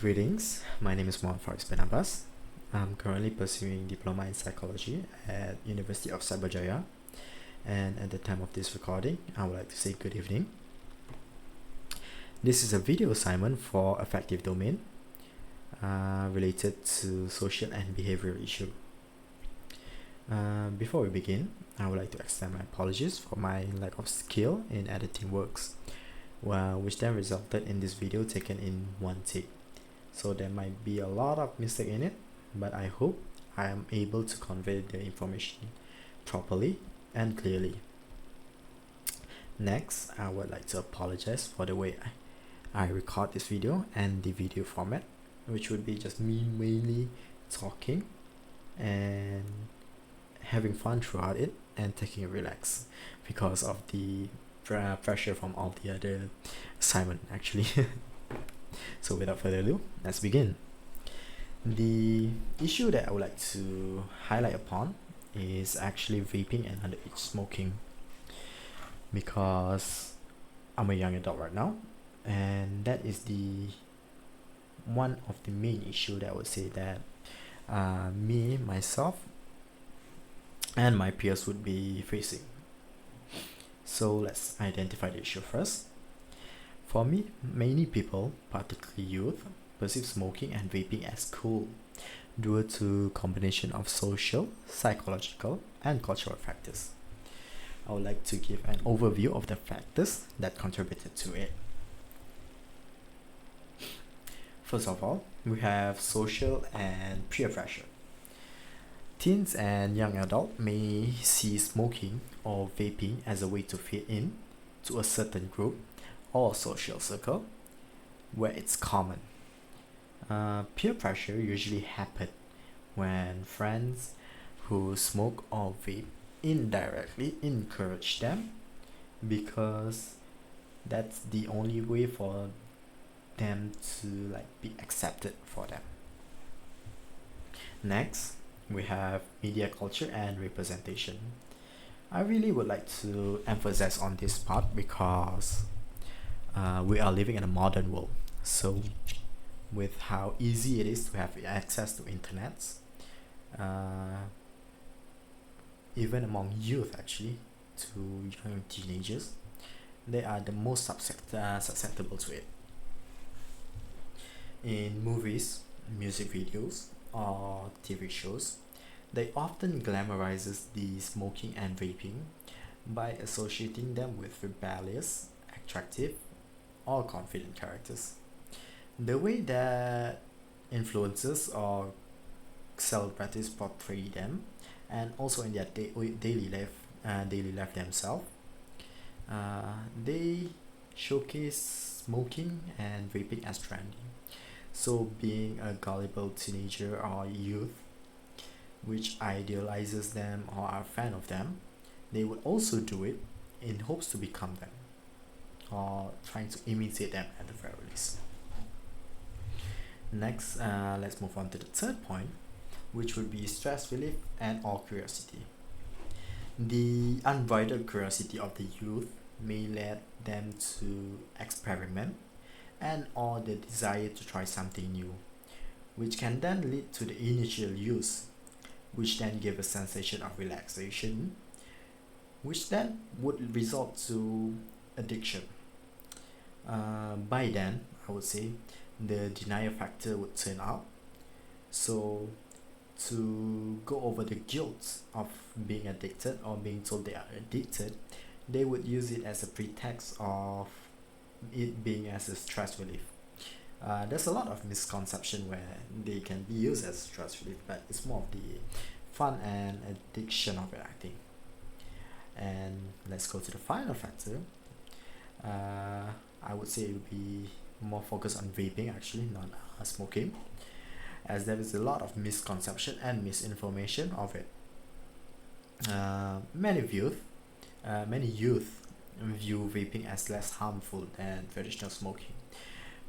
Greetings, my name is Mohammad Faris bin Abbas. I'm currently pursuing Diploma in Psychology at University of Cyberjaya, and at the time of this recording, I would like to say good evening. This is a video assignment for affective domain related to social and behavioral issue. Before we begin, I would like to extend my apologies for my lack of skill in editing works, which then resulted in this video taken in one take. So there might be a lot of mistake in it, but I hope I am able to convey the information properly and clearly. Next, I would like to apologize for the way I record this video and the video format, which would be just me mainly talking and having fun throughout it and taking it relax because of the pressure from all the other assignment actually. So without further ado, let's begin. The issue that I would like to highlight upon is actually vaping and underage smoking, because I'm a young adult right now, and that is the one of the main issue that I would say that myself and my peers would be facing. So let's identify the issue first. For me, many people, particularly youth, perceive smoking and vaping as cool due to combination of social, psychological, and cultural factors. I would like to give an overview of the factors that contributed to it. First of all, we have social and peer pressure. Teens and young adults may see smoking or vaping as a way to fit in to a certain group or social circle where it's common. Peer pressure usually happens when friends who smoke or vape indirectly encourage them, because that's the only way for them to be accepted for them. Next, we have media culture and representation. I really would like to emphasize on this part because we are living in a modern world. So with how easy it is to have access to internet, even among youth actually, to young teenagers, they are the most susceptible to it. In movies, music videos, or TV shows, they often glamorizes the smoking and vaping by associating them with rebellious, attractive, or confident characters. The way that influencers or celebrities portray them, and also in their daily life themselves, they showcase smoking and vaping as trendy. So being a gullible teenager or youth which idealizes them or are a fan of them, they would also do it in hopes to become them or trying to imitate them at the very least. Next, let's move on to the third point, which would be stress relief and or curiosity. The unbridled curiosity of the youth may lead them to experiment and or the desire to try something new, which can then lead to the initial use, which then give a sensation of relaxation, which then would result to addiction. By then, I would say the denial factor would turn out. So to go over the guilt of being addicted or being told they are addicted, they would use it as a pretext of it being as a stress relief. There's a lot of misconception where they can be used as stress relief, but it's more of the fun and addiction of it, I think. And let's go to the final factor. I would say it would be more focused on vaping actually, not smoking, as there is a lot of misconception and misinformation of it. Many youth view vaping as less harmful than traditional smoking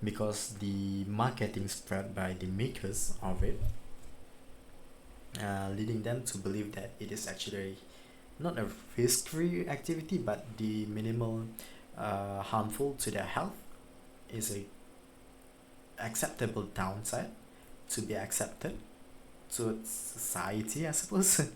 because the marketing spread by the makers of it, leading them to believe that it is actually not a risk-free activity but the minimal harmful to their health is a acceptable downside to be accepted towards society, I suppose.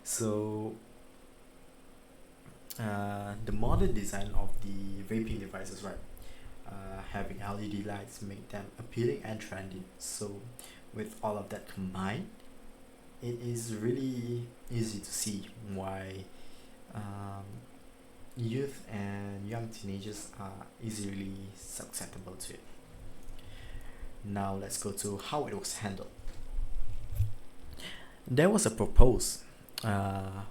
So the modern design of the vaping devices, right? Having LED lights make them appealing and trendy. So with all of that combined, it is really easy to see why um, youth and young teenagers are easily susceptible to it. Now let's go to how it was handled. There was a proposed uh,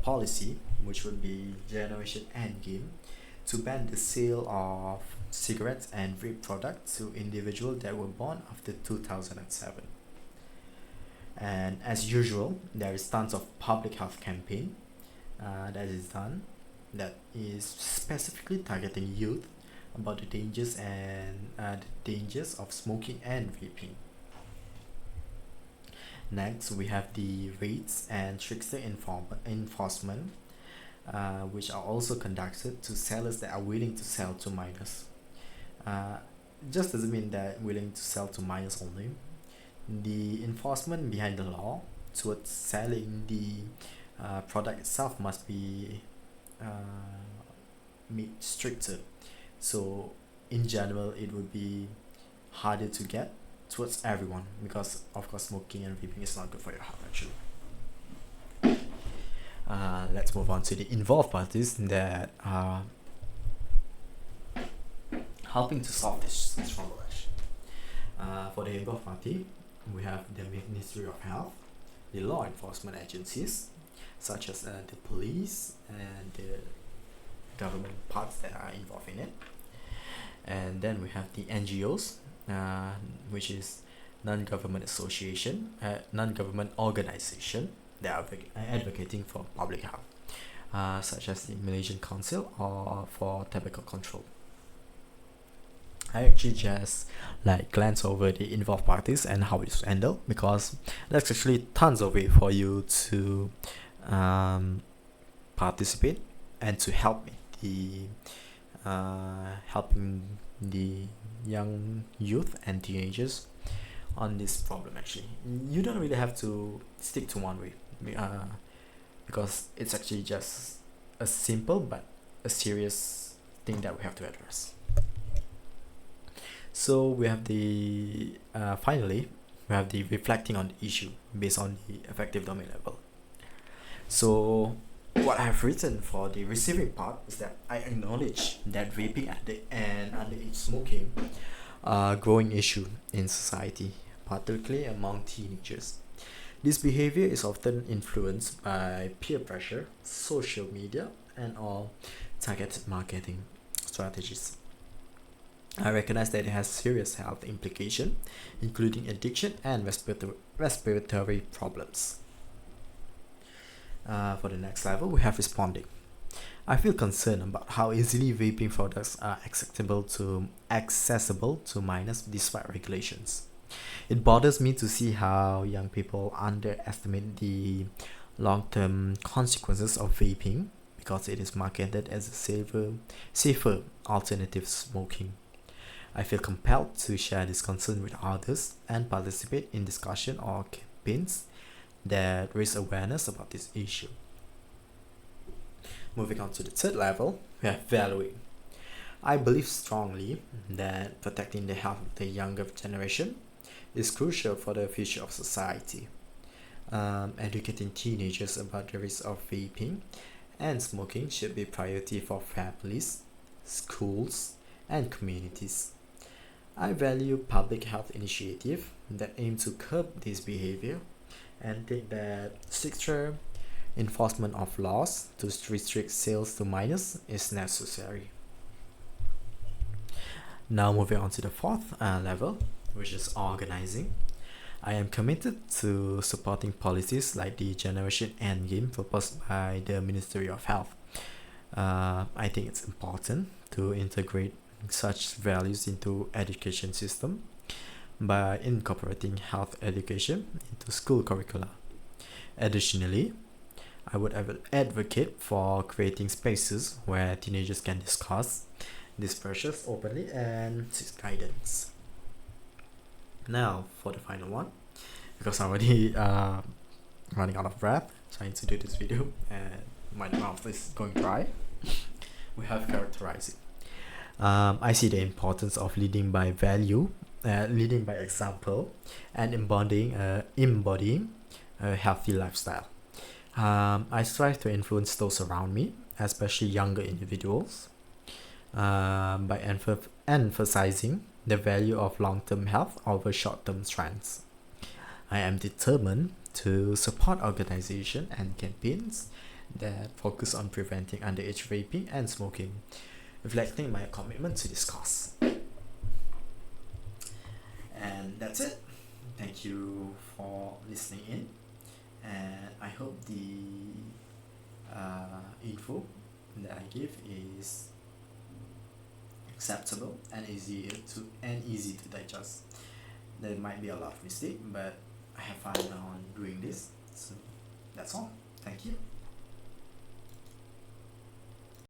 policy, which would be Generation Endgame, to ban the sale of cigarettes and vape products to individuals that were born after 2007. And as usual, there is tons of public health campaign that is done that is specifically targeting youth about the dangers of smoking and vaping. Next, we have the rates and stricter enforcement, which are also conducted to sellers that are willing to sell to minors. Uh, just doesn't mean that willing to sell to minors only. The enforcement behind the law towards selling the product itself must be uh, made stricter. So, in general, it would be harder to get towards everyone because, of course, smoking and vaping is not good for your health actually. Let's move on to the involved parties that are helping to solve this trouble actually. For the involved party, we have the Ministry of Health, the law enforcement agencies, such as the police and the government parts that are involved in it. And then we have the NGOs, which is non-government organization that are advocating for public health, such as the Malaysian Council or for Tobacco Control. I actually just like glance over the involved parties and how it's handled because there's actually tons of way for you to um, participate and to help the helping the young youth and teenagers on this problem actually. You don't really have to stick to one way because it's actually just a simple but a serious thing that we have to address. So we have the finally we have the reflecting on the issue based on the effective domain level. So what I have written for the receiving part is that I acknowledge that vaping and underage smoking are a growing issue in society, particularly among teenagers. This behavior is often influenced by peer pressure, social media, and all targeted marketing strategies. I recognize that it has serious health implications, including addiction and respiratory problems. For the next level, we have responding. I feel concerned about how easily vaping products are accessible to minors despite regulations. It bothers me to see how young people underestimate the long-term consequences of vaping because it is marketed as a safer alternative to smoking. I feel compelled to share this concern with others and participate in discussion or campaigns that raise awareness about this issue. Moving on to the third level, we have valuing. I believe strongly that protecting the health of the younger generation is crucial for the future of society. Educating teenagers about the risks of vaping and smoking should be priority for families, schools, and communities. I value public health initiatives that aim to curb this behavior and think that stricter enforcement of laws to restrict sales to minors is necessary. Now moving on to the fourth level, which is organizing. I am committed to supporting policies like the Generation Endgame proposed by the Ministry of Health. I think it's important to integrate such values into education system by incorporating health education into school curricula. Additionally, I would advocate for creating spaces where teenagers can discuss disperses openly, and 6 guidance. Now for the final one, because I'm already running out of breath trying to do this video and my mouth is going dry, we have characterizing. I see the importance of leading by value, leading by example, and embodying a healthy lifestyle. I strive to influence those around me, especially younger individuals, by emphasizing the value of long-term health over short-term trends. I am determined to support organizations and campaigns that focus on preventing underage vaping and smoking, reflecting my commitment to this cause. And that's it. Thank you for listening in, and I hope the info that I give is acceptable and easy to digest. There might be a lot of mistake, but I have fun on doing this. So that's all. Thank you.